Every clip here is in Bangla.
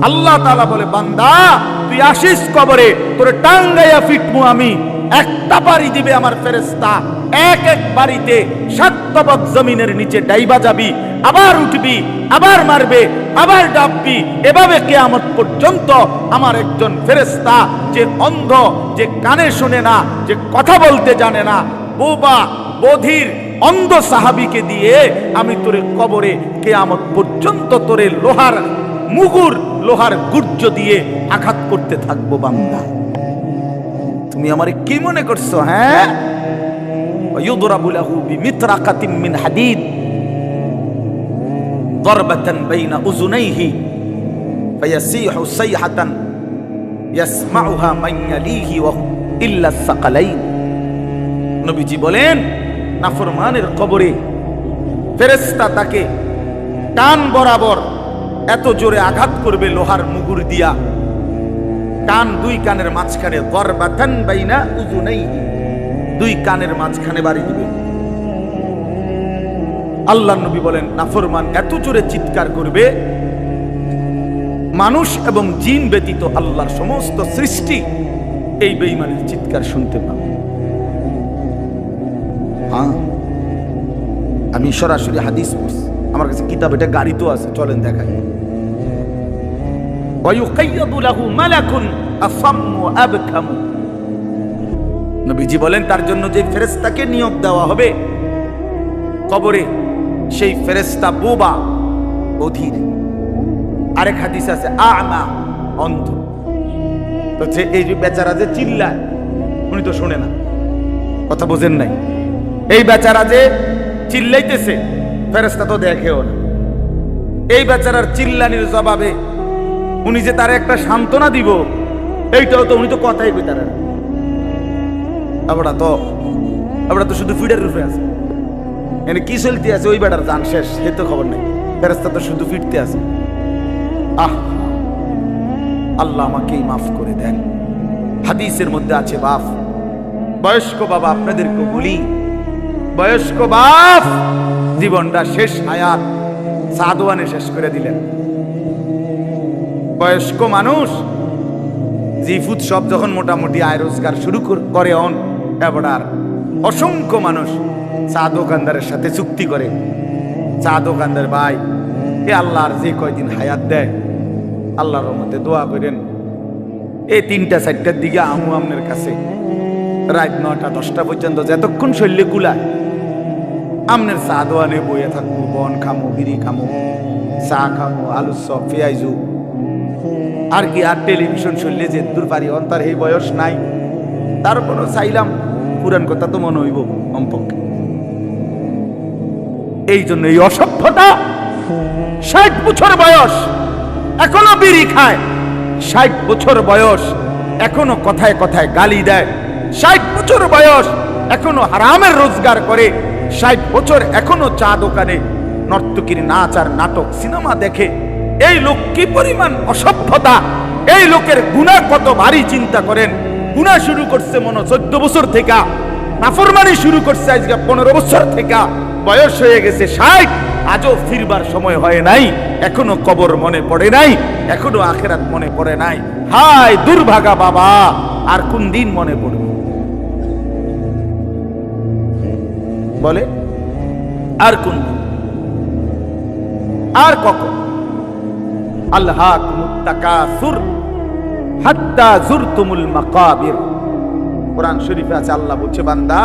আল্লাহ তাআলা বলে, বান্দা তুই আসিস কবরে, তোরে টাঙ্গাইয়া ফিটমু আমি। একটা বাড়ি দিবে আমার ফেরেশতা, এক এক বাড়িতে 7 তবক জমিনের নিচে ডাইবা যাবি, আবার উঠবি, আবার মারবে, আবার ডাববি। এভাবে কিয়ামত পর্যন্ত আমার একজন ফেরেশতা, যে অন্ধ, যে কানে শুনে না, যে কথা বলতে জানে না, বোবা বধির অন্ধ সাহাবীকে দিয়ে আমি তোরে কবরে কিয়ামত পর্যন্ত তোরে লোহার মুগুর, লোহার গুর্জ দিয়ে আঘাত করতে থাকবো। বান্দা তুমি আমারে কি মনে করছো? হ্যাঁ, ইউদরাবু লাহু বিমিতরাকাতিন মিন হাদিদ দারবাতান বাইনা উযুনাইহি ফায়াসিহু সাইহাতান ইয়াসমাউহা মান ইয়ালিহি ওয়া ইল্লা সাকালাইন। নবীজি বলেন, নাফরমানের কবরে ফেরেশতা তাকে কান বরাবর এত জোরে আঘাত করবে লোহার মুগুর দিয়া, কান, দুই কানের মাঝখানে, দরবাতান বাইনা উযুনাইহি, দুই কানের মাঝখানে বাড়ি দিবে। আল্লাহর নবী বলেন, নাফরমান এত জোরে চিৎকার করবে, মানুষ এবং জিন ব্যতীত আল্লাহর সমস্ত সৃষ্টি এই বেঈমানের চিৎকার শুনতে পাবে। হ্যাঁ, আমি সরাসরি হাদিস পড়ছি, আমার কাছে কিতাব, এটা গাড়িতেও আছে, চলেন দেখাই। নবীজি বলেন, তার জন্য যে ফেরেশতাকে নিয়োগ দেওয়া হবে কবরে, সেই ফেরেশতা বোবা বধির। আরেক হাদিস আছে আ'মা, অন্ধ। তো এই যে বেচারা যে চিল্লায়, উনি তো শোনে না, কথা বোঝেন নাই। এই বেচারা যে চিল্লাইতেছে, ফেরেশতা তো দেখেও না। এই বেচারার চিল্লানির জবাবে উনি যে তার একটা সান্ত্বনা দিব, এইটাও তো উনি তো কথাই কইতে পারে না। আমরা তো শুধু ফিডের রূপে আছে, এনে কি চলতে আছে ওই বেটার জান শেষ, সে তো খবর নেই। ফেরেশতা তো শুধু ফিরতে আছে। আল্লাহ আমাকেই মাফ করে দেন। হাদিসের মধ্যে আছে, বাপ, বয়স্ক বাবা, আপনাদেরকে বলি, বয়স্ক বাপ জীবনটা শেষ হায়াত সাদওয়ানে শেষ করে দিলেন। বয়স্ক মানুষ জিফুত সব যখন মোটামুটি আয় রোজগার শুরু করে, এবার অসংখ্য মানুষ চা দোকানদারের সাথে চুক্তি করে, চা দোকানদার ভাই, এ আল্লাহর যে কয়দিন হায়াত দেয়, আল্লাহর রহমতে দোয়া করেন, এই 3টা 4টার দিকে আমু আপনার কাছে, রাত 9টা 10টা পর্যন্ত যতক্ষণ শরীরে কুলায় আমনের চা দোয়ানে বইয়ে থাকবো, বন খামো, বিড়ি খামো, চা খামো, আলু চপ, পেঁয়াজু, আর কি, আর টেলিভিশন শুনলে যে দূর পারি, অন্তর এই বয়স নাই, তারপরও চাইলাম পুরান কথা তো মনে হইব কমপক্ষে। এই জন্য এই অসভ্যতা, 60 বছর বয়স এখনো বিড়ি খায়, 60 বছর বয়স এখনো কথায় কথায় গালি দেয়, 60 বছর বয়স এখনো হারামের রোজগার করে, 60 বছর এখনো চা দোকানে নর্তকীর নাচ আর নাটক সিনেমা দেখে। এই লোক কি পরিমাণ অসভ্যতা! এই লোকের গুনাহ কত ভারী চিন্তা করেন। গুনাহ শুরু করছে মনে 14 বছর থেকে, নাফরমানি শুরু করছে আজকে 15 বছর থেকে, বয়স হয়ে গেছে 60, আজও ফিরবার সময় হয় নাই, এখনো কবর মনে পড়ে নাই, এখনো আখিরাত মনে পড়ে নাই। হায় দুর্ভাগা বাবা, আর কোন দিন মনে পড়বে বলে? আর কোন দিন, আর কখন? আল্লাহকুমুত তাকাসুর হাত্তা যুরতুমুল মাকাবির। কোরআন শরীফে আছে, আল্লাহ বলছে, বান্দা,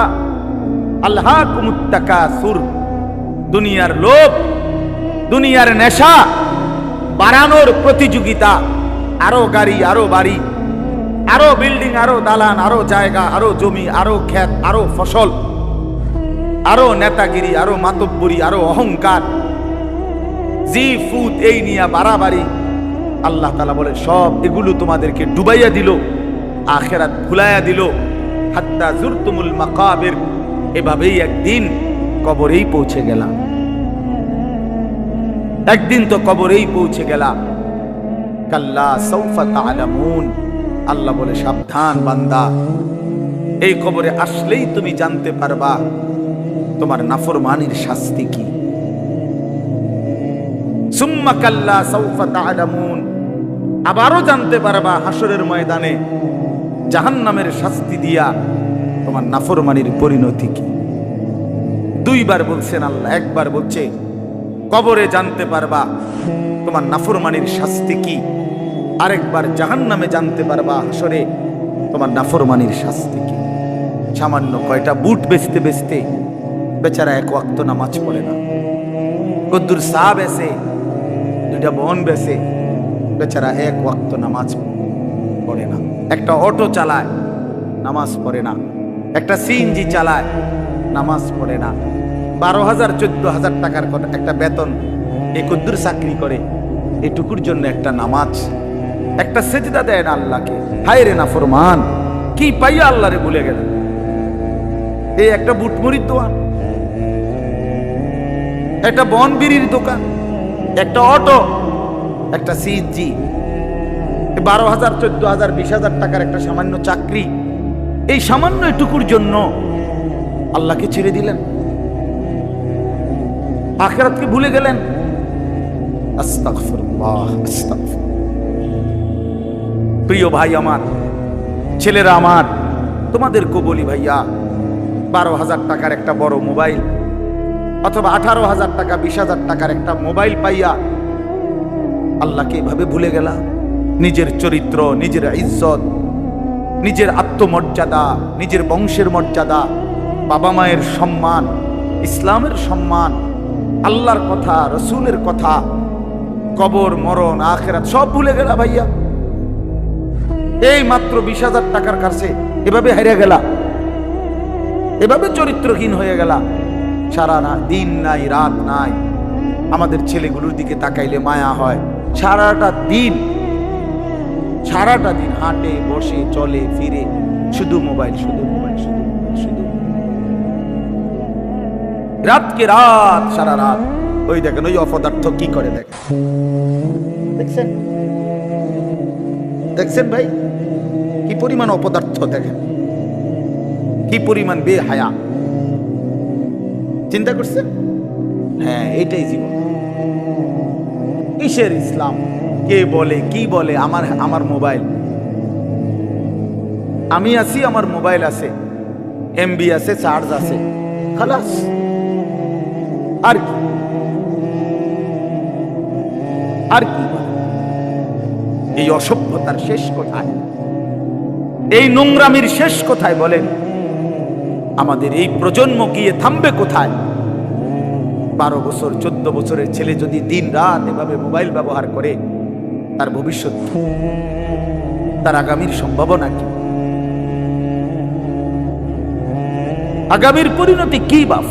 আল্লাহকুমুত তাকাসুর, দুনিয়ার লোভ, দুনিয়ার নেশা বাড়ানোর প্রতিযোগিতা, আরো গাড়ি, আরো বাড়ি, আরো বিল্ডিং, আরো দালান, আরো জায়গা, আরো জমি, আরো ক্ষেত, আরো ফসল, আরো নেতাগিরি, আরো মাতব্বরি, আরো অহংকার, জি ফুত, এই নিয়ে বাড়াবাড়ি। আল্লাহ তাআলা বলে, সব এগুলো তোমাদেরকে ডুবাইয়া দিল, আখিরাত ভুলাইয়া দিল। হাত্তা যুরতুমুল মাকাবির, এভাবেই একদিন কবরেই পৌঁছে গেলাম, একদিন তো কবরেই পৌঁছে গেলাম। কাল্লা সাউফা তা'লামুন, আল্লাহ বলে, সাবধান বান্দা, এই কবরে আসলেই তুমি জানতে পারবা তোমার নাফরমানির শাস্তি কি। সুম্মা কাল্লা সাউফা তা'লামুন, আবারও জানতে পারবা হাসরের ময়দানে জাহান্নামের শাস্তি দিয়া তোমার নাফরমানির পরিণতি কি। দুইবার বলছেন আল্লাহ, একবার বলছে কবরে জানতে পারবা তোমার নাফরমানির শাস্তি কি, আরেকবার জাহান্নামে জানতে পারবা হাসরে তোমার নাফরমানির শাস্তি কি। সামান্য কয়টা বুট বেচতে বেচতে বেচারা এক ওয়াক্ত নামাজ পড়ে না, কদ্দুর চা বেচে, দুইটা বন বেচে, বেচারা এক ওয়াক্ত নামাজ পড়ে না। একটা অটো চালায়, নামাজ পড়ে না। একটা সিএনজি চালায়, নামাজ পড়ে না। 12,000 14,000 টাকার একটা বেতন, এই কদ্দুর চাকরি করে, এটুকুর জন্য একটা নামাজ, একটা সেজদা দেয় না আল্লাহকে। হায় রে নাফরমান, কি পাইয়া আল্লাহরে ভুলে গেল। এই একটা বুটমুড়ির দোকান, একটা বন বিড়ির দোকান, একটা অটো, একটা সিএনজি, 12,000 14,000 20,000 টাকার একটা সামান্য চাকরি, এই সামান্য এটুকুর জন্য আল্লাহকে ছেড়ে দিলেন, আখিরাতকে ভুলে গেলেন। আস্তাগফিরুল্লাহ, আস্তাগফিরুল্লাহ। প্রিয় ভাই আমার, ছেলেরা আমার, তোমাদেরকে বলি ভাইয়া, 12,000 টাকার একটা বড় মোবাইল অথবা 18,000 টাকা 20,000 টাকার একটা মোবাইল পাইয়া আল্লাহকে এভাবে ভুলে গেলা। নিজের চরিত্র, নিজের ইজ্জত, নিজের আত্মমর্যাদা, নিজের বংশের মর্যাদা, বাবা মায়ের সম্মান, ইসলামের সম্মান, আল্লাহর কথা, রসুলের কথা, কবর মরণ আখিরাত সব ভুলে গেলা ভাইয়া। এই মাত্র 20,000 টাকার কাছে এভাবে হেরে গেলা, এভাবে চরিত্রহীন হয়ে গেলা। সারা দিন নাই, রাত নাই। আমাদের ছেলেগুলোর দিকে তাকাইলে মায়া হয়। সারাটা দিন হাঁটে, বসে, চলে, ফিরে, শুধু মোবাইল, শুধু মোবাইল, শুধু মোবাইল, শুধু রাতকে রাত, সারা রাত। ওই দেখেন ওই অপদার্থ কি করে, দেখছেন দেখছেন ভাই, কি পরিমাণ অপদার্থ, দেখেন কি পরিমাণ বেহায়া। চিন্তা করছেন? হ্যাঁ, এটাই জীবন। কিসের ইসলাম? কে বলে, কি বলে? আমার মোবাইল, আমি আছি, আমার মোবাইল আছে, এমবি আছে, চার্জ আছে, খালাস। আর কি আর কি? এই অসভ্যতার শেষ কোথায়? এই নোংরামির শেষ কোথায় বলেন? আমাদের এই প্রজন্ম গিয়ে থামবে কোথায়? 12 বছর 14 বছরের ছেলে যদি দিন রাত এভাবে মোবাইল ব্যবহার করে, তার ভবিষ্যৎ, তার আগামীর সম্ভাবনা কি? আগামীর পরিণতি কি বাপ?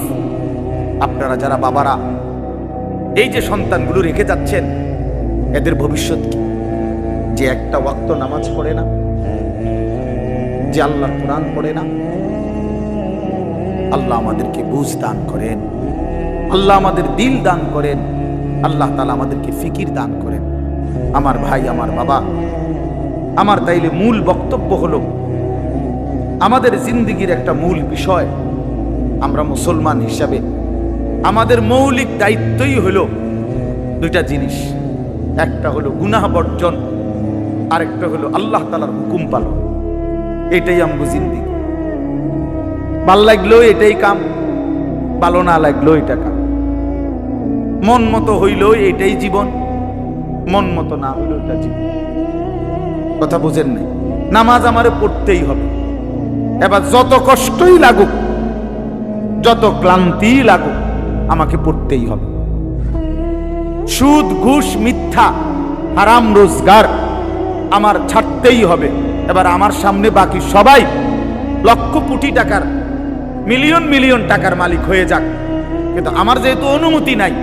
আপনারা যারা বাবারা এই যে সন্তানগুলো রেখে যাচ্ছেন, এদের ভবিষ্যৎ কি? যে একটা ওয়াক্ত নামাজ পড়ে না, যে আল্লাহর কোরআন পড়ে না। আল্লাহ আমাদেরকে বুঝ দান করেন, আল্লাহ আমাদের দিল দান করেন, আল্লাহ তাআলা আমাদেরকে ফিকির দান করেন। আমার ভাই, আমার বাবা, আমার তাইলে মূল বক্তব্য হলো, আমাদের জিন্দেগির একটা মূল বিষয়, আমরা মুসলমান হিসাবে আমাদের মৌলিক দায়িত্বই হলো দুইটা জিনিস। একটা হলো গুনাহ বর্জন, আরেকটা হলো আল্লাহ তাআলার হুকুম পালন। এটাই আমগো জিন্দেগি। ভাল লাগলো এটাই কাম, ভালো না লাগলো এটা কাম। মন মতো হইলো এটাই জীবন, মন মতো না হইলো এটা জীবন। কথা বুঝেন নাই? নামাজ আমারে পড়তেই হবে। এবার যত কষ্টই লাগুক, যত ক্লান্তি লাগুক, আমাকে পড়তেই হবে। সুদ, ঘুষ, মিথ্যা, হারাম রোজগার আমার ছাড়তেই হবে। এবার আমার সামনে বাকি সবাই লক্ষ কোটি টাকার, মিলিয়ন মিলিয়ন টাকার মালিক হয়ে যাক, কিন্তু আমার যেহেতু অনুমতি নাই,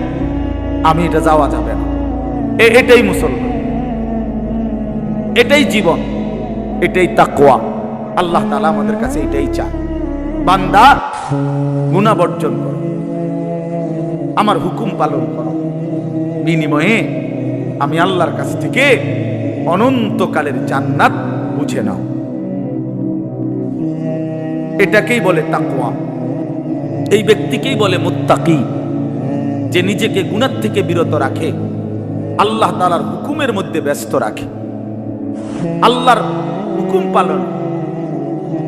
আমি এটা যাওয়া যাবে না। এটাই মুসলমান, এটাই জীবন, এটাই তাকওয়া। আল্লাহ তাআলা আমাদের কাছে এটাই চায়, বান্দা গুনাহ বর্জন করো, আমার হুকুম পালন করো, বিনিময়ে আমি আল্লাহর কাছ থেকে অনন্তকালের জান্নাত বুঝে নাও। এটাকেই বলে তাকওয়া। এই ব্যক্তিকেই বলে মুত্তাকি, যে নিজেকে গুনাহ থেকে বিরত রাখে, আল্লাহ তাআলার হুকুমের মধ্যে ব্যস্ত রাখে। আল্লাহর হুকুম পালন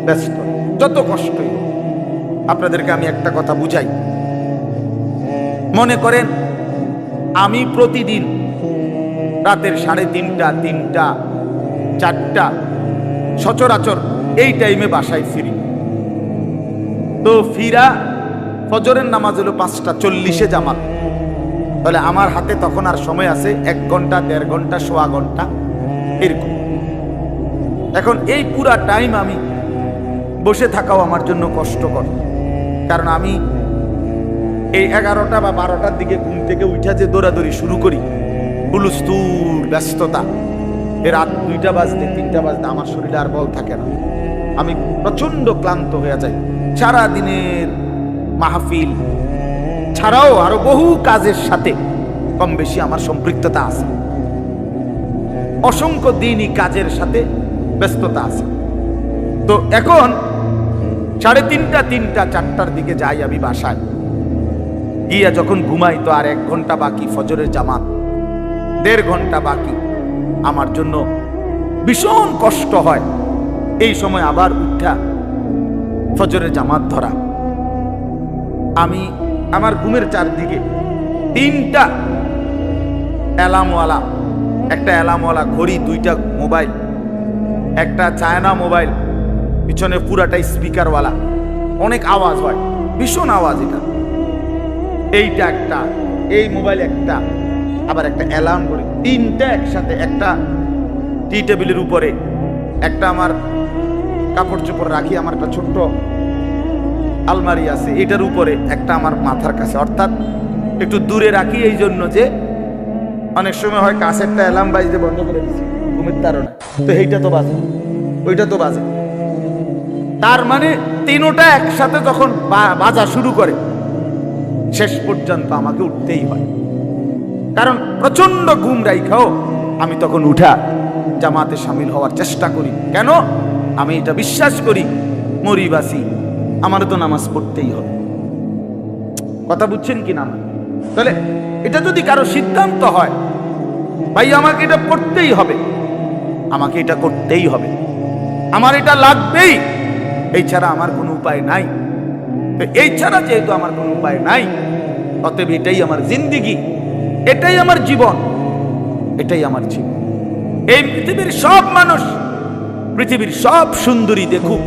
ব্যস্ত, যত কষ্টই। আপনাদেরকে আমি একটা কথা বুঝাই। মনে করেন আমি প্রতিদিন রাতের 3:30, 3টা, 4টা সচরাচর এই টাইমে বাসায় ফিরি। তো ফিরা ফজরের নামাজ হলো 5:40 জামাত। তাহলে আমার হাতে তখন আর সময় আছে 1 ঘন্টা, 1.5 ঘন্টা, 1.25 ঘন্টা এরকম। এখন এই পুরা টাইম আমি বসে থাকাও আমার জন্য কষ্টকর, কারণ আমি এই 11টা বা 12টার দিকে ঘুম থেকে উঠা যে দৌড়াদৌড়ি শুরু করি, হুলস্থুল ব্যস্ততা, রাত 2টা বাজতে 3টা বাজতে আমার শরীরে আর বল থাকে না। আমি প্রচন্ড ক্লান্ত হয়ে যাই। সারা দিনের মাহফিল ছাড়াও আরো বহু কাজের সাথে কম বেশি আমার সম্পৃক্ততা আছে, অসংখ্য দিনই কাজের সাথে ব্যস্ততা আছে। তো এখন 3:30, 3টা, 4টার দিকে যাই আমি বাসায় গিয়া যখন ঘুমাই, তো আর 1 ঘন্টা বাকি ফজরের জামাত, 1.5 ঘন্টা বাকি। আমার জন্য ভীষণ কষ্ট হয় এই সময় আবার উঠা ফজরের জামাত ধরা। আমি আমার ঘুমের চারদিকে 3টা অ্যালার্মওয়ালা, একটা অ্যালার্মওয়ালা ঘড়ি, 2টা মোবাইল, একটা চায়না মোবাইল, পিছনে পুরাটাই স্পিকারওয়ালা, অনেক আওয়াজ হয়, ভীষণ আওয়াজ। এটা এইটা একটা, এই মোবাইল একটা, আবার একটা অ্যালার্ম ঘড়ি, 3টা একসাথে। একটা টি টেবিলের উপরে, একটা আমার কাপড় চোপড় রাখি, আমার একটা ছোট্ট আলমারি আছে, এটার উপরে, একটা আমার মাথার কাছে, অর্থাৎ একটু দূরে রাখি এই জন্য যে অনেক সময় হয় কাছেরটা অ্যালার্ম বাজতে বন্ধ করে দিচ্ছি ঘুমের তাড়না, তো এইটা তো বাজে, ওইটা তো বাজে। তার মানে 3টা একসাথে যখন বাজা শুরু করে, শেষ পর্যন্ত আমাকে উঠতেই হয়, কারণ প্রচন্ড ঘুম রাইখাও আমি তখন উঠা জামাতে শামিল হওয়ার চেষ্টা করি। কেন? আমি এটা বিশ্বাস করি, মরিবাসী আমার তো নামাজ পড়তেই হবে। কথা বুঝছেন কি না? তাহলে এটা যদি কারো সিদ্ধান্ত হয়, ভাই আমাকে এটা পড়তেই হবে, আমাকে এটা করতেই হবে, আমার এটা লাগবেই, এই ছাড়া আমার কোনো উপায় নাই। এই ছাড়া যেহেতু আমার কোনো উপায় নাই, অতএব এটাই আমার জিন্দেগি, এটাই আমার জীবন, এটাই আমার জীবন। এই পৃথিবীর সব মানুষ, পৃথিবীর সব সুন্দরী দেখুক,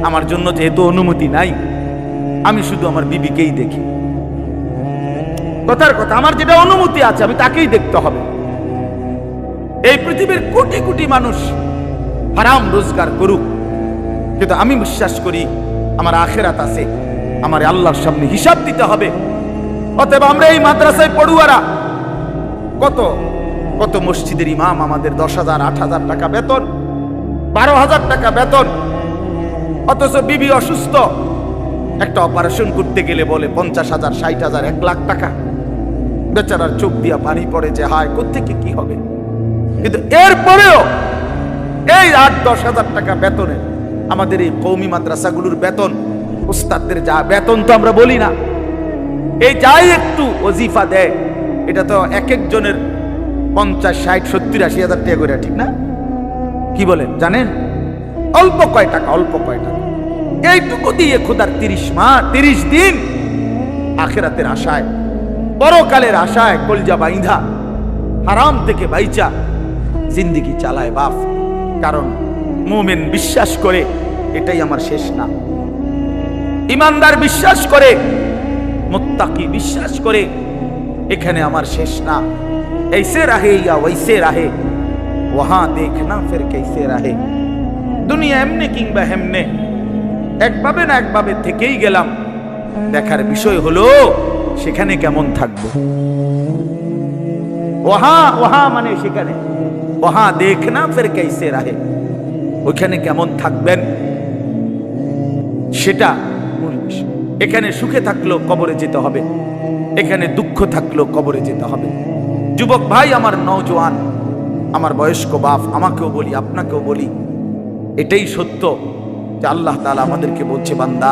আমার জন্য যেহেতু অনুমতি নাই, আমি শুধু আমার বিবিকেই দেখি। কথার কথা, আমার যেটা অনুমতি আছে আমি তাকেই দেখতে হবে। এই পৃথিবীর কোটি কোটি মানুষ হারাম রোজগার করুক, কিন্তু আমি বিশ্বাস করি আমার আখিরাত আছে, আমার আল্লাহর সামনে হিসাব দিতে হবে। অতএব আমরা এই মাদ্রাসায় পড়ুয়ারা, কত কত মসজিদের ইমাম, আমাদের 10,000, 8,000 টাকা বেতন, 12,000 টাকা বেতন, অথচ বিবি অসুস্থ, একটা অপারেশন করতে গেলে বলে 50,000, 60,000, 1 লাখ টাকা। বেচারার চোখ দিয়া পানি পড়ে যে হায় কোত্থেকে কি হবে। কিন্তু এরপরেও এই 8-10 হাজার টাকা বেতনে আমাদের এই কওমি মাদ্রাসাগুলোর বেতন, উস্তাদদের যা বেতন তো আমরা বলি না, এই যাই একটু ওজিফা দেয়, এটা তো এক একজনের 50, 60, 70, 80 হাজার টাকা করে, ঠিক না? কি বলেন জানেন? অল্প কয় টাকা, অল্প কয় টাকা। এইটুকু দিয়ে খোদার 30 মাস, 30 দিন আখিরাতের আশায়, পরকালের আশায় কলজা বাইন্ধা হারাম থেকে বাইচা জিন্দেগি চালায় বাপ। কারণ মুমিন বিশ্বাস করে এটাই আমার শেষ না, ইমানদার বিশ্বাস করে, মুত্তাকি বিশ্বাস করে এখানে আমার শেষ না। ऐसे रहे या वैसे रहे, वहां देखना फिर कैसे रहे। দুনিয়া এমনি কিংবা হেমনে, একভাবে না একভাবে থেকেই গেলাম, দেখার বিষয় হলো সেখানে কেমন থাকবো। ওহা মানে সেখানে, ওহা দেখনা ফির कैसे रहे, ওইখানে কেমন থাকবেন সেটা মূল বিষয়। এখানে সুখে থাকলেও কবরে যেতে হবে, এখানে দুঃখ থাকলেও কবরে যেতে হবে। যুবক ভাই, আমার নওজোয়ান, আমার বয়স্ক বাপ, আমাকেও বলি, আপনাকেও বলি, এটাই সত্য যে আল্লাহ তাআলা আমাদেরকে বলছে, বান্দা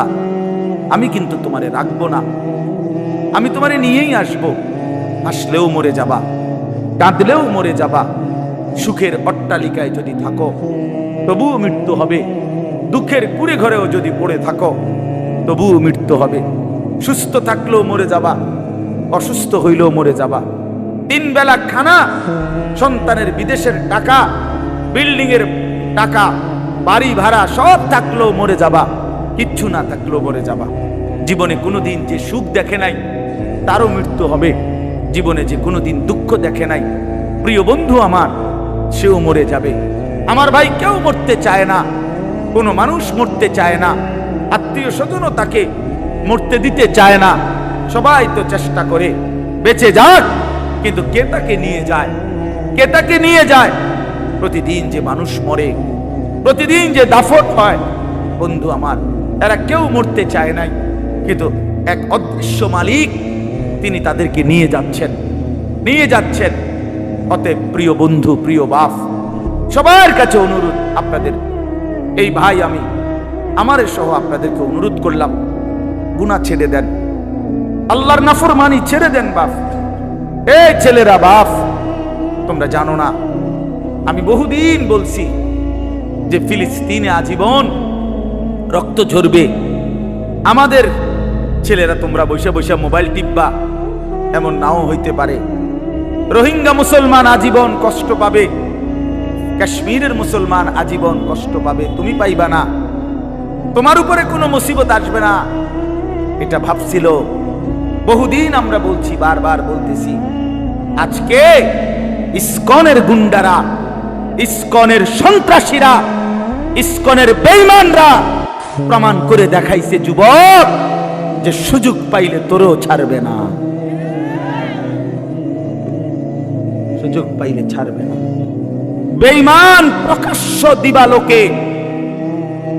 আমি কিন্তু তোমারে রাখবো না, আমি তোমারে নিয়েই আসবো। আসলেও মরে যাবা, কাঁদলেও মরে যাবা, সুখের অট্টালিকায় যদি থাকো তবুও মৃত্যু হবে, দুঃখের কুড়ে ঘরেও যদি পড়ে থাকো তবুও মৃত্যু হবে। সুস্থ থাকলেও মরে যাবা, অসুস্থ হইলেও মরে যাবা। 3 বেলা খানা, সন্তানের বিদেশের টাকা, বিল্ডিং এর টাকা, বাড়ি ভাড়া সব থাকলেও মরে যাবা, কিচ্ছু না থাকলেও মরে যাবা। জীবনে কোনোদিন যে সুখ দেখে নাই তারও মৃত্যু হবে, জীবনে যে কোনোদিন দুঃখ দেখে নাই প্রিয় বন্ধু আমার সেও মরে যাবে। আমার ভাই কেউ মরতে চায় না, কোনো মানুষ মরতে চায় না, আত্মীয় স্বজনও তাকে মরতে দিতে চায় না। সবাই তো চেষ্টা করে বেঁচে যাক, কিন্তু কে তাকে নিয়ে যায়? কে তাকে নিয়ে যায়? প্রতিদিন যে মানুষ মরে, প্রতিদিন যে দাফন হয়, বন্ধু আমার এরা কেউ মরতে চায় নাই, কিন্তু এক অদৃশ্য মালিক তিনি তাদেরকে নিয়ে যাচ্ছেন, নিয়ে যাচ্ছেন। অতএব প্রিয় বন্ধু, প্রিয় বাপ, সবার কাছে অনুরোধ, আপনাদের এই ভাই আমি আমার সহ আপনাদেরকে অনুরোধ করলাম, গুনাহ ছেড়ে দেন, আল্লাহর নাফরমানি ছেড়ে দেন। বাপ, এই ছেলেরা, বাপ তোমরা জানো না, আমি বহুদিন বলছি যে ফিলিস্তিনে আজীবন রক্ত ঝরবে। আমাদের ছেলেরা তোমরা বসে বসে মোবাইল টিপবা, এমন নাও হইতে পারে। রোহিঙ্গা মুসলমান আজীবন কষ্ট পাবে, কাশ্মীরের মুসলমান আজীবন কষ্ট পাবে, তুমি পাইবা না, তোমার উপরে কোনো মুসিবত আসবে না, এটা ভাবছিল। বহুদিন আমরা বলছি, বারবার বলতেছি। আজকে ইসকনের গুন্ডারা, ইসকনের সন্ত্রাসীরা, ইসকনের বেঈমানরা প্রমাণ করে দেখাইছে যুবক যে সুযোগ পাইলে তোরও ছাড়বে না, সুযোগ পাইলে ছাড়বে না। বেঈমান প্রকাশ্য দিবালোকে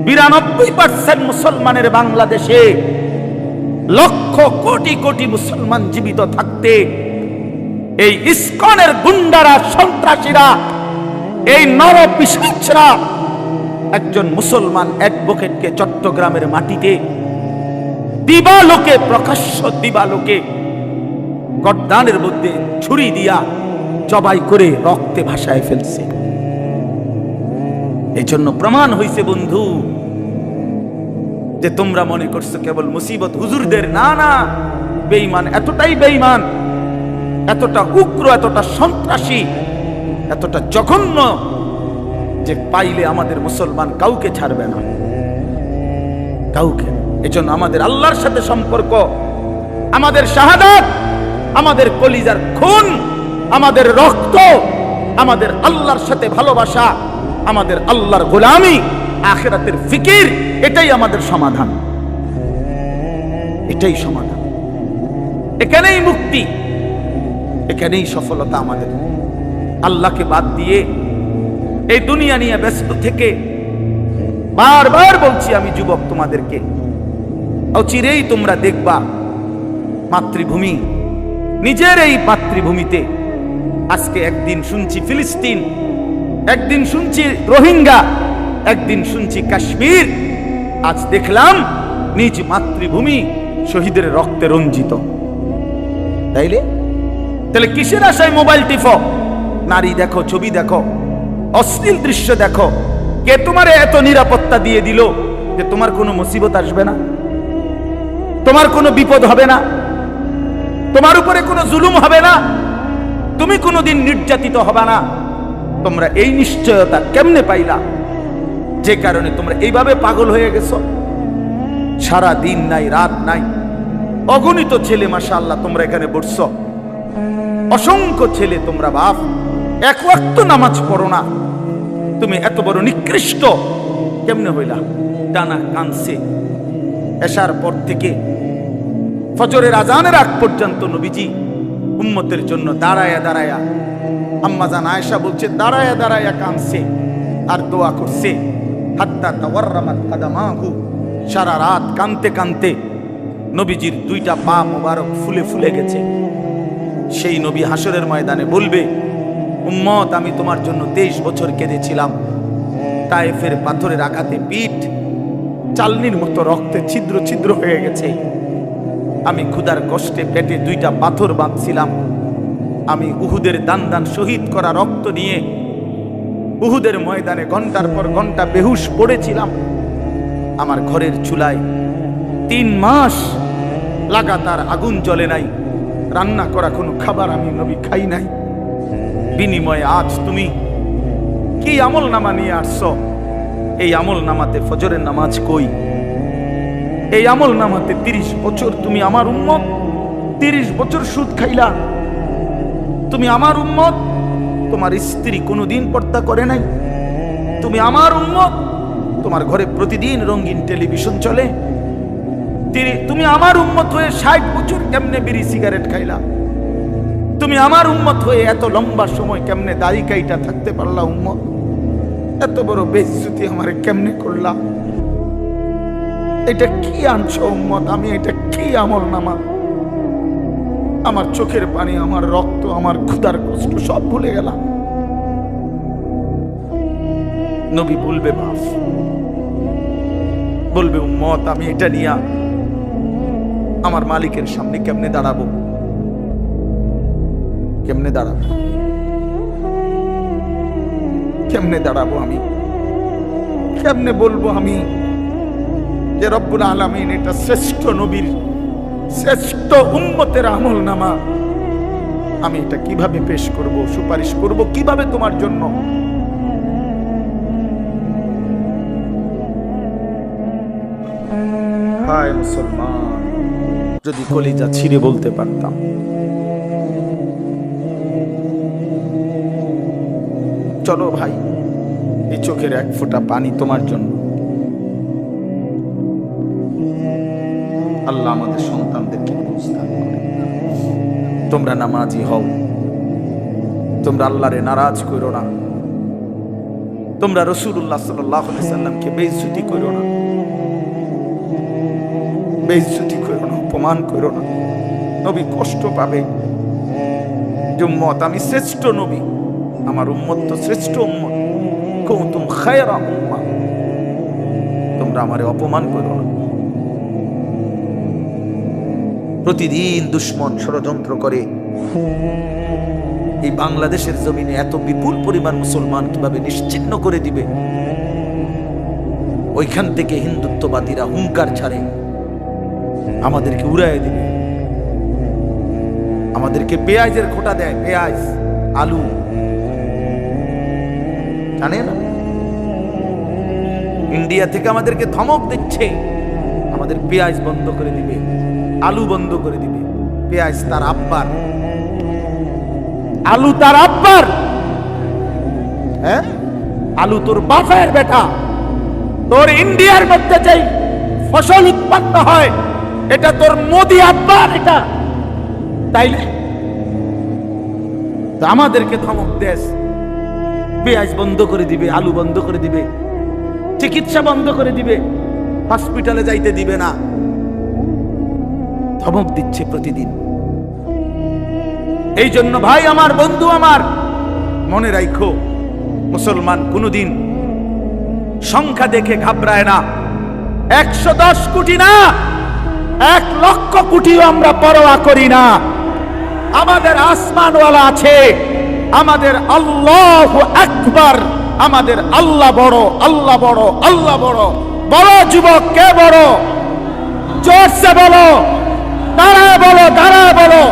92% মুসলমানের বাংলাদেশে, লক্ষ কোটি কোটি মুসলমান জীবিত থাকতে এই ইসকনের গুন্ডারা, সন্ত্রাসীরা, এই নরপিশাচরা একজন মুসলমান অ্যাডভোকেটকে চট্টগ্রামের মাটিতে দিবালোকে, প্রকাশ্য দিবালোকে গর্দানের মধ্যে ছুরি দিয়া জবাই করে রক্তে ভাসায় ফেলছে। এই জন্য প্রমাণ হইছে বন্ধু যে তোমরা মনে করছো কেবল মুসিবত হুজুরদের, না না, বেঈমান এতটাই বেঈমান, এতটা উগ্র, এতটা সন্ত্রাসী, এতটা জঘন্য যে পাইলে আমাদের মুসলমান কাউকে ছাড়বে না, কাউকে। এজন্য আমাদের আল্লাহর সাথে সম্পর্ক, আমাদের শাহাদাত, আমাদের কলিজার খুন, আমাদের রক্ত, আমাদের আল্লাহর সাথে ভালোবাসা, আমাদের আল্লাহর গোলামি, আখিরাতের ফিকির, এটাই আমাদের সমাধান, এটাই সমাধান। এখানেই মুক্তি, এখানেই সফলতা আমাদের। আল্লাহকে বাদ দিয়ে এই দুনিয়া নিয়ে ব্যস্ত থেকে, বারবার বলছি আমি যুবক তোমাদেরকে, অচিরেই তোমরা দেখবা মাতৃভূমি, নিজের এই মাতৃভূমিতে আজকে একদিন শুনছি ফিলিস্তিন, একদিন শুনছি রোহিঙ্গা, একদিন শুনছি কাশ্মীর, আজ দেখলাম নিজ মাতৃভূমি শহীদের রক্তে রঞ্জিত। তাইলে তাহলে কিসের আশায় মোবাইল টিপো? নারী দেখো, ছবি দেখো, অশ্লীল দৃশ্য দেখো। কে তোমারে এত নিরাপত্তা দিয়ে দিল যে তোমার কোনো মুসিবত আসবে না, তোমার কোনো বিপদ হবে না, তোমার উপরে কোনো জুলুম হবে না, তুমি কোনোদিন নির্যাতিত হবে না? তোমরা এই নিশ্চয়তা কেমনে পাইলা? যে কারণে তোমরা এইভাবে পাগল হয়ে গেছো। সারা দিন নাই, রাত নাই, অগণিত ছেলে মাশাআল্লাহ তোমরা এখানে বসছো, অসংখ্য ছেলে তোমরা বাপ, এক ওয়াক্ত নামাজ পড়ো না, তুমি এত বড় নিকৃষ্ট কেমনে হইলা? টানা কানছে এশার পর থেকে ফজরের আজানের আগ পর্যন্ত নবীজি উম্মতের জন্য দাঁড়ায়া দাঁড়ায়া, আম্মাজান আয়েশা বলছে দাঁড়ায়া দাঁড়ায়া কানছে আর দোয়া করছে, হাত্তা তাওয়াররামাত কাদামাহু, সারা রাত কানতে কানতে নবীজির দুইটা পা মোবারক ফুলে ফুলে গেছে। সেই নবী হাসরের ময়দানে বলবে, উম্মত আমি তোমার জন্য 23 বছর কেঁদেছিলাম, তায়েফের পাথরের আঘাতে পিঠ চালনির মতো রক্তে ছিদ্র ছিদ্র হয়ে গেছে, আমি ক্ষুধার কষ্টে পেটে 2টা পাথর বাঁধছিলাম, আমি উহুদের দান দান শহীদ করা রক্ত নিয়ে উহুদের ময়দানে ঘন্টার পর ঘন্টা বেহুশ পড়েছিলাম। আমার ঘরের চুলায় 3 মাস লাগাতার আগুন জ্বলে নাই, রান্না করা কোনো খাবার আমি নবী খাই নাই। বিনিময়ে আজ তুমি কি আমল নামা নিয়ে আসছো? এই আমল নামাতে ফজরের নামাজ কই? এই আমল নামাতে 30 বছর তুমি আমার উম্মত, 30 বছর সুদ খাইলা। তুমি আমার উম্মত, তোমার স্ত্রী কোনোদিন পর্দা করে নাই। তুমি আমার উম্মত, তোমার ঘরে প্রতিদিন রঙিন টেলিভিশন চলে। তুমি আমার উম্মত হয়ে 60 বছর কেমনে বিড়ি সিগারেট খাইলা? তুমি আমার উম্মত হয়ে এত লম্বা সময় কেমনে দাড়ি কাইটা থাকতে পারলা? উম্মত, এত বড় বেইজ্জতি আমারে কেমনে করলা? এটা কি আনছো উম্মত? আমি এটা কি আমল নামা? আমার চোখের পানি, আমার রক্ত, আমার ক্ষুধার কষ্ট সব ভুলে গেলাম। নবী বলবে বাপ, বলবে উম্মত, আমি এটা নিয়া আমার মালিকের সামনে কেমনে দাঁড়াবো? কেমনে দাঁড়াবো? কেমনে দাঁড়াবো? আমি কেমনে বলবো আমি যে রব্বুল আলামিন এটা শ্রেষ্ঠ নবীর, শ্রেষ্ঠ উম্মতের আমল নামা, আমি এটা কিভাবে পেশ করব, সুপারিশ করব কিভাবে তোমার জন্য? হায় মুসলমান, যদি কলিজা ছিঁড়ে বলতে পারতাম, চলো ভাই, এই চোখের এক ফোঁটা পানি তোমার জন্য। আল্লাহ আমাদের সন্তানদেরকে বুঝদান করে। তোমরা নামাজি হও, তোমরা আল্লাহরে নারাজ করো না, তোমরা রাসূলুল্লাহ সাল্লাল্লাহু আলাইহি সাল্লামকে বেইজ্জতি করো না, বেইজ্জতি করো না, অপমান করো না। নবী কষ্ট পাবে যে উম্মত আমি শ্রেষ্ঠ নবী, আমার উম্মত তো শ্রেষ্ঠ উম্মত, কুনতুম খায়রা উম্মাহ, তোমরা আমারে অপমান করো না। প্রতিদিন দুশ্মন ষড়যন্ত্র করে এই বাংলাদেশের জমিনে এত বিপুল পরিমাণ মুসলমান কিভাবে নিশ্চিহ্ন করে দিবে। ওইখান থেকে হিন্দুত্ববাদীরা হুঙ্কার ছাড়ে আমাদেরকে উড়াইয়ে দিবে, আমাদেরকে পেঁয়াজের খোঁটা দেয়, পেঁয়াজ, আলু, জানেন? ইন্ডিয়া থেকে আমাদেরকে ধমক দিচ্ছে, আমাদের পেঁয়াজ বন্ধ করে দিবে, আলু বন্ধ করে দিবে। পেঁয়াজ তার আব্বার, আলু তার আব্বার, হ্যাঁ, আলু তোর বাপের বেটা। তোর ইন্ডিয়ার মধ্যে যেই ফসল উৎপন্ন হয় এটা তোর মোদি আব্বার, এটা তাইলে আমাদেরকে ধমক দেশ, পেঁয়াজ বন্ধ করে দিবে, আলু বন্ধ করে দিবে, চিকিৎসা বন্ধ করে দিবে, হসপিটালে যাইতে দিবে না, ধমক দিচ্ছে প্রতিদিন। এই জন্য ভাই আমার, বন্ধু আমার, মনে রাখো, মুসলমান কোনদিন সংখ্যা দেখে ঘাবড়ায় না। 110 কোটি না, 1 লক্ষ কোটিও আমরা পরোয়া করি না। আমাদের আসমানওয়ালা আছে, আমাদের আল্লাহু আকবার, আমাদের আল্লাহ বড়, আল্লাহ বড়, আল্লাহ বড়। বড় যুবক কে বড়? জোরসে বলো, দাঁড়ায় বলো, দাঁড়ায় বলো,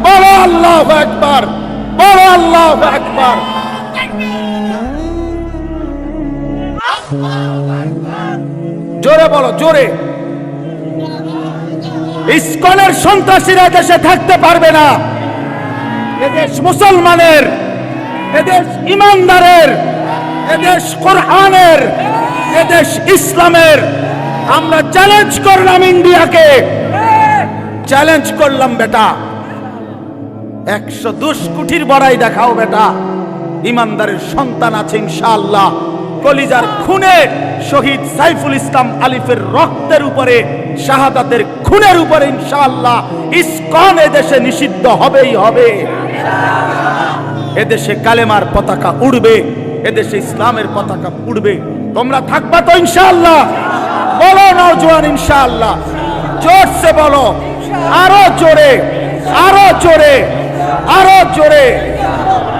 বলো আল্লাহু আকবার, বলো আল্লাহু আকবার। জোরে বলো, জোরে। ইসকনের সন্ত্রাসীরা দেশে থাকতে পারবে না। এদেশ মুসলমানের, এদেশ ইমানদারের, এদেশ কোরআনের, এদেশ ইসলামের। আমরা চ্যালেঞ্জ করলাম ইন্ডিয়াকে, চ্যালেঞ্জ করলাম বেটা, 110 কোটির বড়াই দেখাও বেটা। ইমানদারের সন্তান আছে ইনশাআল্লাহ। কলিজার খুনে শহীদ সাইফুল ইসলাম আলিফের রক্তের উপরে, শাহাদাতের খুনের উপরে ইনশাআল্লাহ ইসকন এদেশে নিষিদ্ধ হবেই হবে। এদেশে কালেমার পতাকা উড়বে, এদেশে ইসলামের পতাকা উড়বে। তোমরা থাকবা তো ইনশাআল্লাহ? বলো নওজোয়ান ইনশাআল্লাহ, জোরসে বলো, আরো জোরে, আরো জোরে, আরো জোরে।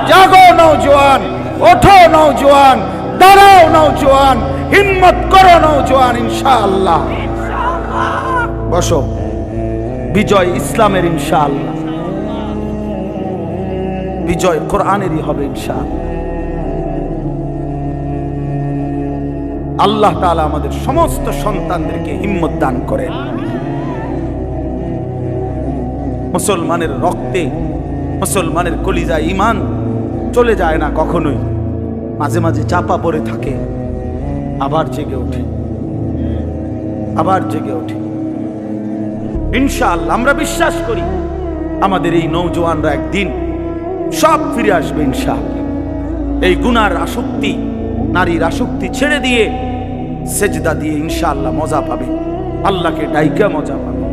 জাগো নওজোয়ান, ওঠো নওজোয়ান, দাঁড়াও নওজোয়ান, হিম্মত করো নওজোয়ান, ইনশাআল্লাহ। বসো, বিজয় ইসলামের ইনশাআল্লাহ, বিজয় কোরআনেরই হবে ইনশাআল্লাহ। আল্লাহ তাআলা আমাদের সমস্ত সন্তানদেরকে হিম্মত দান করেন। মুসলমানের রক্তে, মুসলমানের কলিজায় ঈমান চলে যায় না কখনোই, মাঝে মাঝে চাপা পড়ে থাকে, আবার জেগে ওঠে, আবার জেগে ওঠে। ইনশাআল্লাহ আমরা বিশ্বাস করি আমাদের এই নওজোয়ানরা একদিন সব ফিরে আসবে ইনশাআল্লাহ। এই গুনার আসক্তি, নারীর আসক্তি ছেড়ে দিয়ে সেজদা দিয়ে ইনশাআল্লাহ মজা পাবে, আল্লাহকে ডাইকা মজা পাবে।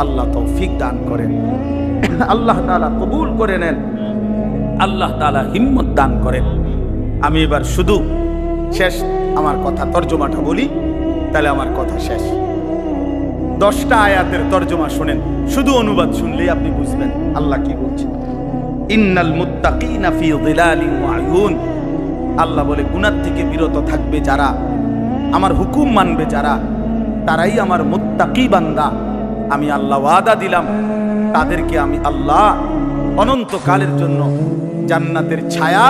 আল্লাহ তৌফিক দান করেন, আল্লাহ তাআলা কবুল করে নেন, আল্লাহ তাআলা হিম্মত দান করেন। আমি এবার শুধু শেষ আমার কথা তর্জমাটা বলি, তাহলে আমার কথা শেষ। 10টা আয়াতের তর্জমা শুনেন, শুধু অনুবাদ শুনলেই আপনি বুঝবেন আল্লাহ কি বলছেন। ইন্নাল মুত্তাকিনা ফি যিলালিন ওয়া আয়ুন, আল্লাহ বলে গুনাহ থেকে বিরত থাকবে যারা, আমার হুকুম মানবে যারা, তারাই আমার মুত্তাকি বান্দা। আমি আল্লাহ ওয়াদা দিলাম তাদেরকে আমি আল্লাহ অনন্তকালের জন্য জান্নাতের ছায়া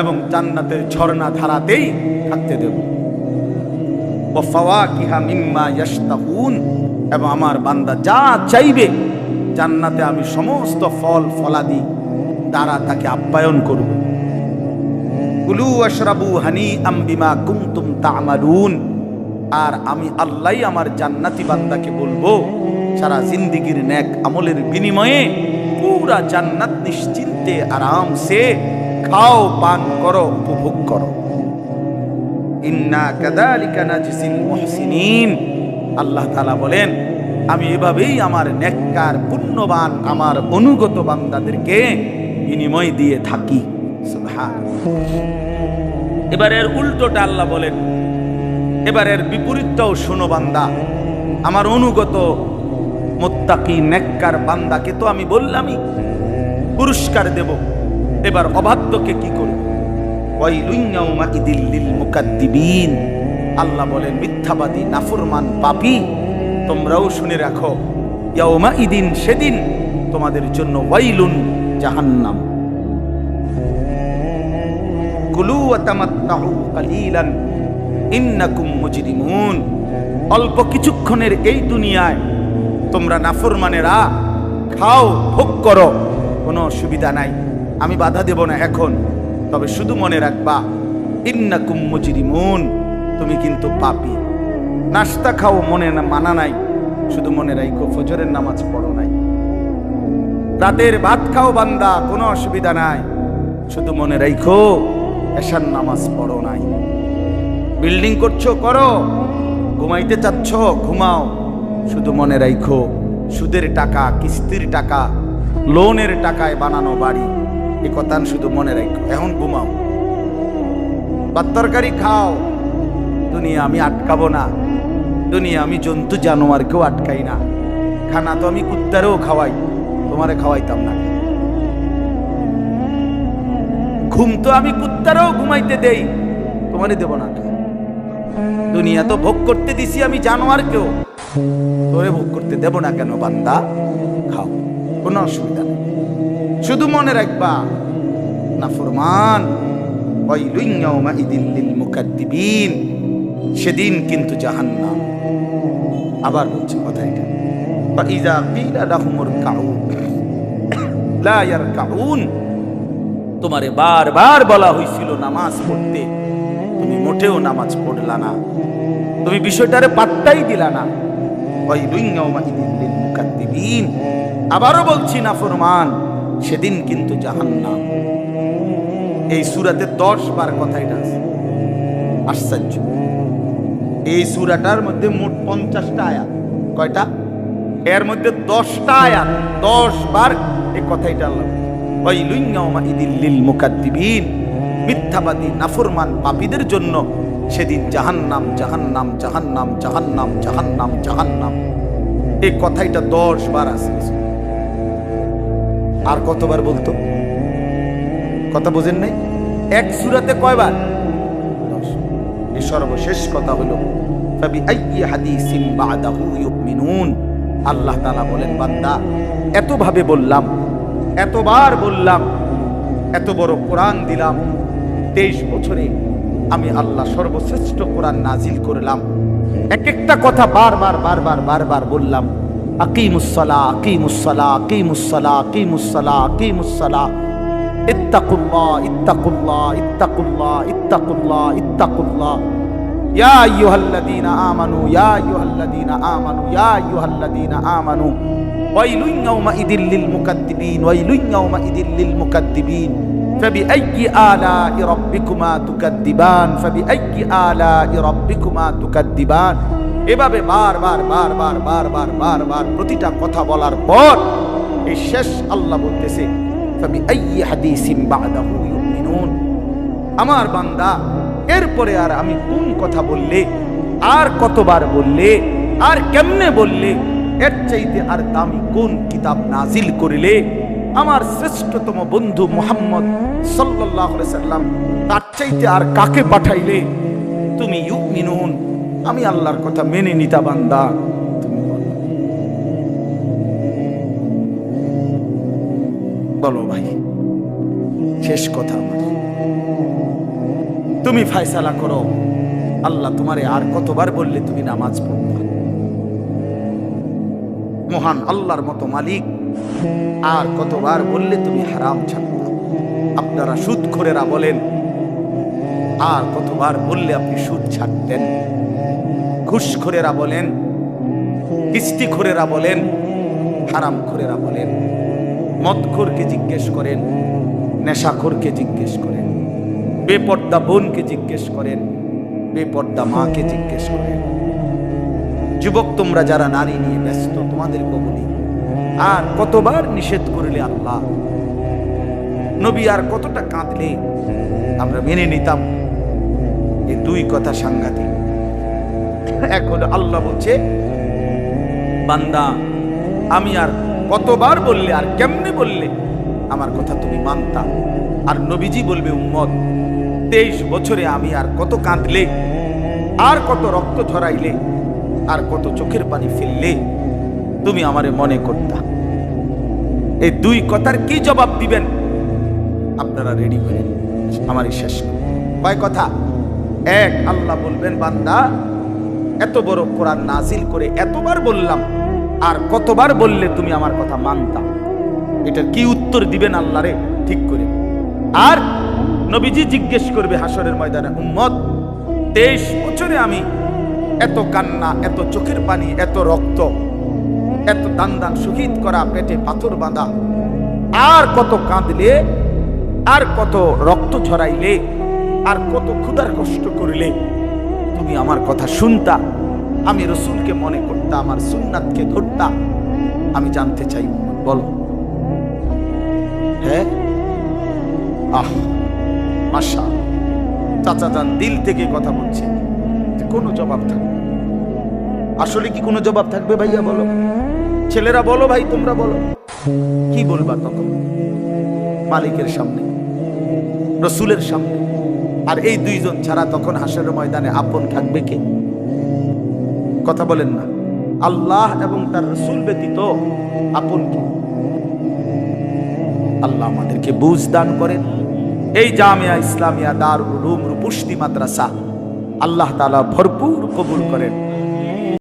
এবং জান্নাতের ঝর্ণা ধারাতেই থাকতে দেব। ওয়া ফাওয়াকিহা মিম্মা ইয়াশতাহুন, এবং আমার বান্দা যা চাইবে জান্নাতে আমি সমস্ত ফল ফলাদি দ্বারা তাকে আপ্যায়ন করব। কুলু ওয়াশরাবু হানিআম বিমা কুনতুম তা'মালুন, আর আমি আল্লাহই আমার জান্নাতি বান্দাকে বলবো সারা জিন্দেগীর নেক আমলের বিনিময়ে পুরা জান্নাত নিশ্চিন্তে আরামসে খাও, পান করো, উপভোগ করো। ইন্না কাযালিকা নাজজিল মুহসিনিন, আল্লাহ তাআলা বলেন আমি এভাবেই আমার নেককার পুণ্যবান আমার অনুগত বান্দাদেরকে বিনিময় দিয়ে থাকি। সুবহানাল্লাহ। এবারের উল্টোটা আল্লাহ বলেন, এবারের বিপরীতটাও শোনো বান্দা, আমার অনুগত মুত্তাকি নেককার বান্দাকে তো আমি বললামই পুরস্কার দেব, এবার অবাধ্যকে কি করব? ওয়াইলুন ইয়াউমাইদিল লিল মুকাদ্দিবিন, আল্লাহ বলেন মিথ্যাবাদী নাফরমান পাপী তোমরাও শুনে রাখো, ইয়াউমাইদিন সেদিন তোমাদের জন্য ওয়াইলুন জাহান্নাম। কুলু ওয়া তামাত্তাউ কালিলান ইন্নাকুম মুজরিমুন, অল্প কিছুক্ষণের এই দুনিয়ায় তোমরা নাফরমানেরা খাও, ভোগ করো, কোনো অসুবিধা নাই, আমি বাধা দেব না এখন, তবে শুধু মনে রাখবা ইন্নাকুম মুজরিমুন, তুমি কিন্তু পাপী। নাস্তা খাও, মনে মানা নাই, শুধু মনে রাখো ফজরের নামাজ পড়ো নাই। রাতের ভাত খাও বান্দা, কোনো অসুবিধা নাই, শুধু মনে রাখো এশার নামাজ পড়ো নাই। বিল্ডিং করছো, করো, ঘুমাইতে চাচ্ছ, ঘুমাও, শুধু মনে রাখো সুদের টাকা, কিস্তির টাকা, লোনের টাকায় বানানো বাড়ি, এ কথা শুধু মনে রাখো। এখন ঘুমাও, ভাত তরকারি খাও, দুনিয়া আমি আটকাবো না, দুনিয়া আমি জন্তু জানোয়ারকেও আটকাই না, খানা তো আমি কুত্তারেও খাওয়াই, তোমারে খাওয়াইতাম না। ঘুম তো আমি কুত্তারেও ঘুমাইতে দেই, তোমারে দেব না। দুনিয়া তো ভোগ করতে দিছি আমি জানোয়ারকেও, তোরে ভোগ করতে দেব না কেন? বান্দা খাও, কোনো অসুবিধা নেই, শুধু মনে রাখবা নাফরমান ওয়াইলুন ইয়াউমাইদিল লিল মুকাদ্দিবিন, সেদিন কিন্তু জাহান্নাম। আবার বলছি কথা এটা, ফাইযা কিলা লাহুমুর কাউ লা ইয়ারকাউন, তোমারে বারবার বলা হয়েছিল নামাজ পড়তে, তুমি মোটেও নামাজ পড়লা না, তুমি বিষয়টারে পাত্তাই দিলা না। ওয়াইলুন ইয়াউমাইদিল লিল মুকাদ্দিবিন, আবারও বলছি নাফরমান, সেদিন কিন্তু জাহান্নাম। এই সূরাতে 10 বার কথা এটা আছে, আশ্চর্য। এই সূরাটার মধ্যে মোট 50টা আয়াত, কয়টা? এর মধ্যে 10টা আয়াত, 10 বার এই কথাইটা আল্লাহ। ওয়াইলুন ইয়াউমাইদিল লিল মুকাদ্দিবিন, মিথ্যাবাদী নাফরমান পাপীদের জন্য সেদিন জাহান্নাম, জাহান্নাম, জাহান্নাম, জাহান্নাম, জাহান্নাম, জাহান্নাম, এই কথাইটা 10 বার আছে। আর কতবার বলতো? কথা বোঝেন নাই? এক সূরাতে কয়বার? 10। এই সর্বশেষ কথা হলো ফাবিআইয়ি হাদিসিন বাদাহু ইউমিনুন। আল্লাহ তাআলা বলেন, বান্দা এতভাবে বললাম, এতবার বললাম, এত বড় কোরআন দিলাম, 23 বছরে আমি আল্লাহ সর্বশ্রেষ্ঠ কোরআন নাজিল করলাম, এক একটা কথা বারবার বারবার বারবার বললাম, আকিমুস সালাহ আকিমুস সালাহ আকিমুস সালাহ আকিমুস সালাহ আকিমুস সালাহ, ইত্তাকুল্লাহ ইত্তাকুল্লাহ ইত্তাকুল্লাহ ইত্তাকুল্লাহ ইত্তাকুল্লাহ, ইয়া আইয়ুহাল্লাযীনা আমানু ইয়া আইয়ুহাল্লাযীনা আমানু ইয়া আইয়ুহাল্লাযীনা আমানু ওয়াইলুন ইয়াওমাইযিল লিল মুকাদ্দিবিন ওয়াইলুন ইয়াওমাইযিল লিল মুকাদ্দিবিন ফাবিআইয়ি আলা'i রাব্বিকুমা তুকাদ্দিবান ফাবিআইয়ি আলা'i রাব্বিকুমা তুকাদ্দিবান। এভাবে বারবার বারবার বারবার বারবার প্রতিটা কথা বলার পর এই শেষ আল্লাহ বলতেছে ফাবিআইয়ি হাদিসিন বাদাহু ইউমিনুন। আমার বান্দা এরপরে আর আমি কোন কথা বললে, আর কতবার বললে, আর কেমনে বললে, এর চাইতে আর দামি কোন কিতাব নাজিল করিলে, আমার শ্রেষ্ঠতম বন্ধু মুহাম্মদ সাল্লাল্লাহু আলাইহি সাল্লাম তার চাইতে আর কাকে পাঠাইলে তুমি ইউমিনুন, আমি আল্লাহর কথা মেনে নিতা বান্দা। তুমি বলো ভাই, শেষ কথা আমার, তুমি ফয়সালা করো। আল্লাহ তোমারে আর কতবার বললে তুমি নামাজ পড়বা? মহান আল্লাহর মতো মালিক আর কতবার বললে তুমি হারাম ছাড়বা? আপনারা সুদখোরেরা বলেন, আর কতবার বললে আপনি সুদ ছাড়তেন? ঘুষখোরেরা বলেন, কিস্তিখোরেরা বলেন, হারামখোরেরা বলেন, মদখোরকে জিজ্ঞেস করেন, নেশাখোরকে জিজ্ঞেস করেন, বেপর্দা বোনকে জিজ্ঞেস করেন, বেপর্দা মাকে জিজ্ঞেস করেন। যুবক তোমরা যারা নারী নিয়ে ব্যস্ত, তোমাদেরকে বলি, আর কতবার নিষেধ করলে আল্লাহ, নবী আর কতটা কাঁদলে আমরা মেনে নিতাম? এই দুই কথা সাংঘাতিক। এখন আল্লাহ বলছে, বান্দা আমি আর কতবার বললে, আর কেমনে বললে আমার কথা তুমি মানতা? আর নবীজি বলবে, উম্মত 23 বছরে আমি আর কত কাঁদলে, আর কত রক্ত ঝরাইলে, আর কত চোখের পানি ফেললে তুমি আমারে মনে করতা? এই দুই কথার কি জবাব দিবেন? আপনারা রেডি করেন, আমারই শেষ কয় কথা। এক, আল্লাহ বলবেন, বান্দা এত বড় কোরআন নাজিল করে এতবার বললাম, আর কতবার বললে তুমি আমার কথা মানতা? এটার কি উত্তর দিবেন আল্লাহরে? ঠিক করে। আর নবীজি জিজ্ঞেস করবে হাসরের ময়দানে, উম্মত 23 বছরে আমি এত কান্না, এত চোখের পানি, এত রক্ত, এত দান দান শহীদ করা, পেটে পাথর বাঁধা, আর কত কাঁদলে, আর কত রক্ত ঝরাইলে, আর কত ক্ষুধার কষ্ট করিলে তুমি আমার কথা শুনতা? আমি রসুলকে মনে করতাম, আমার সুন্নাতকে ধরতা? আমি জানতে চাই, বলো। হ্যাঁ, আহ মাশাআল্লাহ, চাচা যান দিল থেকে কথা বলছে, কোনো জবাব থাকবে? আসলে কি কোনো জবাব থাকবে ভাইয়া? বলো, ছেলেরা বলো, ভাই তোমরা বলো, কি বলবা তখন? মালিকের সামনে, রসুলের সামনে। আর এই দুইজন ছাড়া তখন হাসরের ময়দানে আপন থাকবে কে? কথা বলেন না। আল্লাহ এবং তার রসুল ব্যতীত আপন কে? আল্লাহ আমাদেরকে বুঝ দান করেন। এই জামিয়া ইসলামিয়া দারুল উলুম রূপসী মাদ্রাসা আল্লাহ তাআলা ভরপুর কবুল করেন।